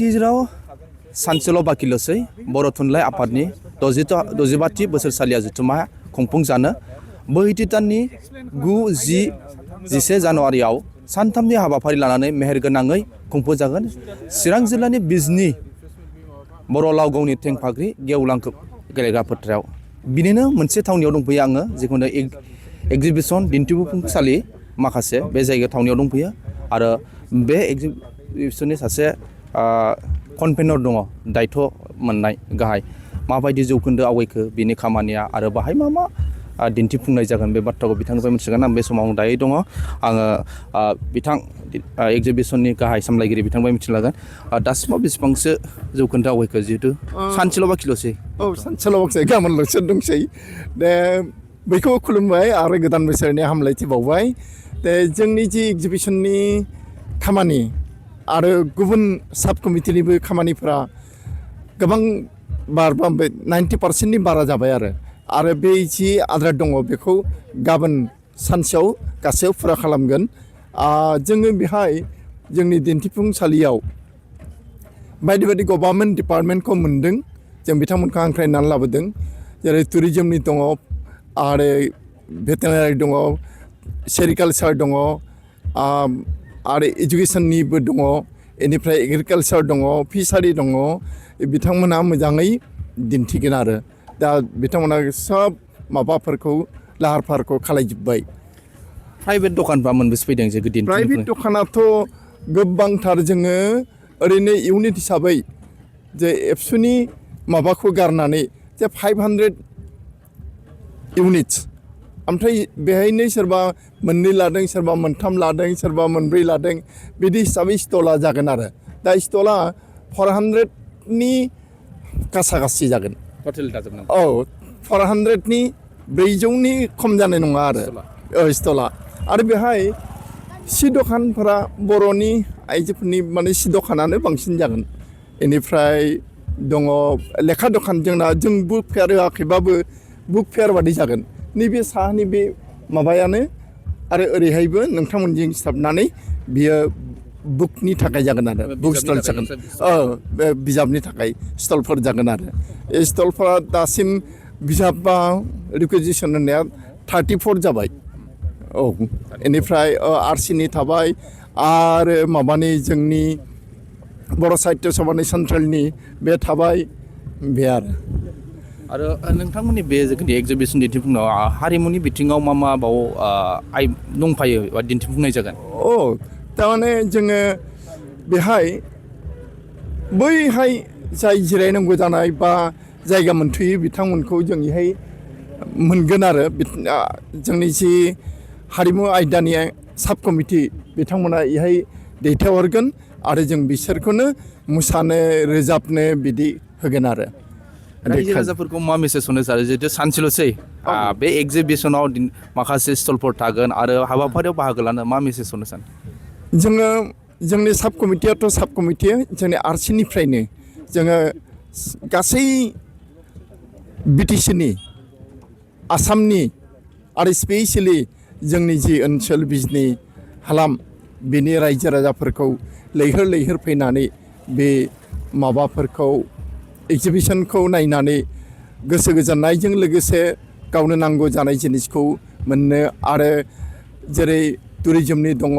गेजेराव सानसेल' बाखिल'सै बर' थुनलाइ आफादनि 65थि बोसोरसालिया जथुम्मा खुंफुंजानो बोहैथि दाननि 9, 10, 11 जानुवारियाव सानथामनि हाबाफारि लानानै मेहेरगोनाङै खुंफुंजागोन चिरां जिल्लानि बिजनी बर' लावगावनि थेंफाख्रि गेवलां गेलेग्रा फोथाराव। बिनिनो मोनसे थावनियाव दंफैयो आङो जिखुनु एग्जिबिसन दिन्थिफुंसालि माखासे बे जायगायाव थावनियाव दंफैयो आरो बे एग्जिबिसननि सासे कनभेनर दङ दायथ' मोननाय गाहाय माबायदि जौखोन्दो आवगायखो बिनि खामानिया आरो बाहाय मा दिन्थिफुंनाय जागोन बे बाथ्राखौ बिथांनिफ्राय मिथिगोन आं बे समाव दायो दङ आङो बिथां एग्जिबिसननि गाहाय सामलायगिरि बिथांनिफ्राय मिथिनो लागोन दासिमाव बेसेबांसो जौखोन्दो आवगायखो जिहेतु सानसेल' बाखिल'सै सानसेल' बाखिसै गाबोनल'सो दंसै दे बैखौ खुलुमबाय आरो गोदान बोसोरनि हामलायथि बावबाय दे जोंनि जि एग्जिबिसननि खामानि आरो गुबुन साब कमिटिनिबो खामानिफोरा गोबां बारबा 90% बारा जाबाय आरो बे जि आद्रा दङ बेखौ गाबोन सानसेयाव गासैयाव फुरा खालामगोन। जोङो बेहाय जोंनि दिन्थिफुंसालियाव बायदि बायदि गभर्नमेन्ट डिपार्टमेन्टखौ मोन्दों जों बिथांमोनखौ हांख्रायनानै लाबोदों जेरै टुरिजमनि दङ आरो भेटेनारि दङ सेरिकालचार दङ आरो इडुकेसननिबो दङ बेनिफ्राय एग्रिकालचार दङ फिसारि दङ बिथांमोनहा मोजाङै दिन्थिगोन आरो दा बिथांमोना सब माबाफोरखौ लाहार फाहारखौ खालायजोब्बाय। प्राइभेट दखानफ्रा मोनबेसे फैदों जे प्राइभेट दखानाथ' गोबांथार जोङो ओरैनो इउनिट हिसाबै जे एबसुनि माबाखौ गारनानै जे 500 इउनिट्स ओमफ्राय बेहायनो सोरबा मोननै लादों सोरबा मोनथाम लादों सोरबा मोनब्रै लादों बिदि हिसाबै स्टला जागोन आरो दा स्टला 400नि कासाकासि जागोन औ 400नि 400नि खम जानाय नङा आरो स्टला आरो बेहाय सि दखानफोरा बर'नि आइजोफोरनि माने सि दखानानो बांसिन जागोन बेनिफ्राय दङ लेखा दखान जों बुक फेयार होआखैबाबो बुक फेयार बादि जागोन नैबे साहानि बे माबायानो आरो ओरैहायबो नोंथांमोनजों सिथाबनानै बियो बुकनि थाखाय जागोन आरो बुक स्टल जागोन बे बिजाबनि थाखाय स्टलफोर जागोन आरो स्टलफोरा दासिम बिजाबा रिकुइजिसन होनाया 34 जाबाय औ बेनिफ्राय आरसिनि थाबाय आरो माबानि जोंनि बर' साहित्य सभानि सेन्ट्रेलनि बे थाबाय बे आरो नोंथांमोननि बे जिखुनु एग्जिबिसन दिन्थिफुंनायाव हारिमुनि बिथिङाव मा बाव दंफायो बा दिन्थिफुंनाय जागोन? थारमाने जोङो बेहाय बैहाय जाय जिरायनांगौ जानाय बा जायगा मोनथ'यै बिथांमोनखौ जों बेहाय मोनगोन आरो जोंनि जि हारिमु आयदानि साब कमिटि बिथांमोना बेहाय दैथायहरगोन आरो जों बिसोरखौनो मोसानो रोजाबनो बिदि होगोन आरो रायजो राजाफोरखौ मा मेसेज होनो सानो जिहेतु सानसेल'सै बे एग्जिबिसनाव माखासे स्टलफोर थागोन आरो हाबाफारियाव बाहागो लानो मा मेसेज होनो सानो? जोङो जोंनि साब कमिटियाथ' साब कमिटि जोंनि आरसिनिफ्रायनो जोङो गासै बिटिसिनि आसामनि आरो स्पेसियेलि जोंनि जि ओनसोल बिजनी हालाम बिनि रायजो राजाफोरखौ लैहोर फैनानै बे माबाफोरखौ एग्जिबिसनखौ नायनानै गोसो गोजोननायजों लोगोसे गावनो नांगौ जानाय जिनिसखौ मोननो आरो जेरै टुरिजमनि दङ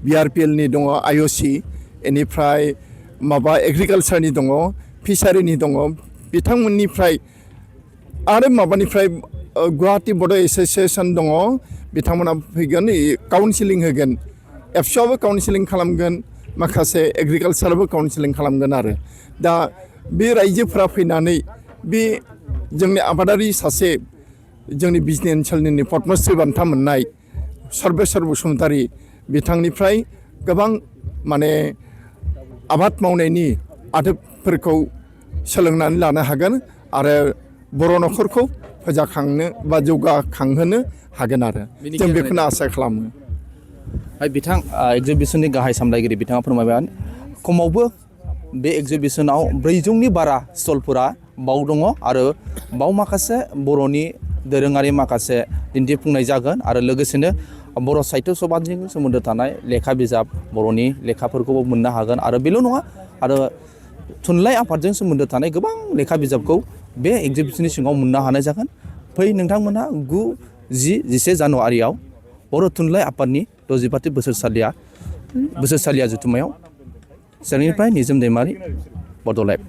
BRPLनि दङ IOC बेनिफ्राय माबा एग्रिकालचारनि दङ फिसारिनि दङ बिथांमोननिफ्राय आरो माबानिफ्राय गुवाहाटी बड' एस'सियेसन दङ बिथांमोना फैगोन काउन्सिलिं होगोन एबसुआबो काउन्सिलिं खालामगोन माखासे एग्रिकालचाराबो काउन्सिलिं खालामगोन आरो दा बे रायजोफोरा फैनानै बे जोंनि आबादारि सासे जोंनि बिजनी ओनसोलनि पद्मश्री बान्था मोननाय सर्बेश्वर बसुमतारी बिथांनिफ्राय गोबां माने आबाद मावनायनि आदबफोरखौ सोलोंनानै लानो हागोन आरो बर' न'खरखौ फोजाखांनो बा जौगाखांहोनो हागोन आरो जों बेखौनो आसा खालामो। बिथां एग्जिबिसननि गाहाय सामलायगिरि बिथाङा फोरमायबाय खमावबो बे एग्जिबिसनाव 400नि बारा स्टलफोरा बाव दङ आरो बाव माखासे बर'नि दोरोङारि माखासे दिन्थिफुंनाय जागोन आरो लोगोसेनो बर' साहित्य सभाजों सोमोन्दो थानाय लेखा बिजाब बर'नि लेखाफोरखौबो मोननो हागोन आरो बेल' नङा आरो थुनलाइ आफादजों सोमोन्दो थानाय गोबां लेखा बिजाबखौ बे एग्जिबिसननि सिङाव मोननो हानाय जागोन। फै नोंथांमोनहा 9, 10, 11 जानुवारियाव बर' थुनलाइ आफादनि 65थि बोसोरसालिया जथुम्मायाव चिरांनिफ्राय निजोम दैमारि बड'लेण्ड।